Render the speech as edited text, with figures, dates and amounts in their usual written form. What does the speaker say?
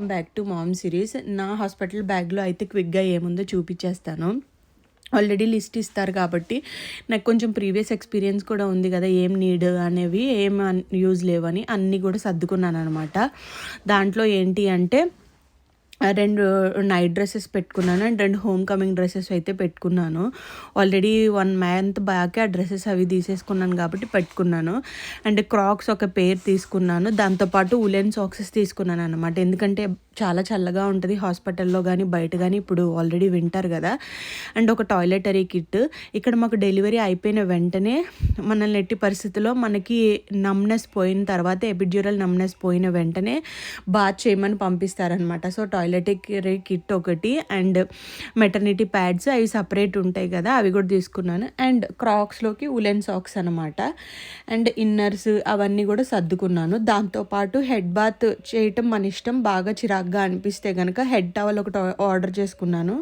Back to mom series. నా hospital బ్యాగ్లో అయితే క్విక్గా ఏముందో చూపించేస్తాను. ఆల్రెడీ లిస్ట్ ఇస్తారు కాబట్టి నాకు కొంచెం ప్రీవియస్ ఎక్స్పీరియన్స్ కూడా ఉంది కదా, ఏం నీడ్ అనేవి ఏం యూజ్ లేవని అన్నీ కూడా సర్దుకున్నాను అనమాట. దాంట్లో ఏంటి అంటే 2 నైట్ డ్రెస్సెస్ పెట్టుకున్నాను అండ్ 2 హోమ్ కమింగ్ డ్రెస్సెస్ అయితే పెట్టుకున్నాను. ఆల్రెడీ 1 మంత్ బ్యాకే ఆ డ్రెస్సెస్ అవి తీసేసుకున్నాను కాబట్టి పెట్టుకున్నాను. అండ్ క్రాక్స్ ఒక పేర్ తీసుకున్నాను. దాంతోపాటు ఉలెన్ సాక్సెస్ తీసుకున్నాను అనమాట. ఎందుకంటే చాలా చల్లగా ఉంటుంది హాస్పిటల్లో కానీ బయట కానీ, ఇప్పుడు ఆల్రెడీ వింటర్ కదా. అండ్ ఒక టాయిలెటరీ కిట్. ఇక్కడ మాకు డెలివరీ అయిపోయిన వెంటనే మనల్ని ఎట్టి పరిస్థితుల్లో మనకి నమ్నెస్ పోయిన తర్వాత, ఎపిడ్యూరల్ నమ్నెస్ పోయిన వెంటనే బాత్ చేయమని పంపిస్తారనమాట. సో టాయిలెటరీ కిట్ ఒకటి అండ్ మెటర్నిటీ ప్యాడ్స్ అవి సపరేట్ ఉంటాయి కదా, అవి కూడా తీసుకున్నాను. అండ్ క్రాక్స్లోకి ఉలెన్ సాక్స్ అనమాట. అండ్ ఇన్నర్స్ అవన్నీ కూడా సర్దుకున్నాను. దాంతోపాటు హెడ్ బాత్ చేయటం మన ఇష్టం, బాగా చిరాగ్గా అనిపిస్తే కనుక హెడ్ టవల్ ఒకటి ఆర్డర్ చేసుకున్నాను.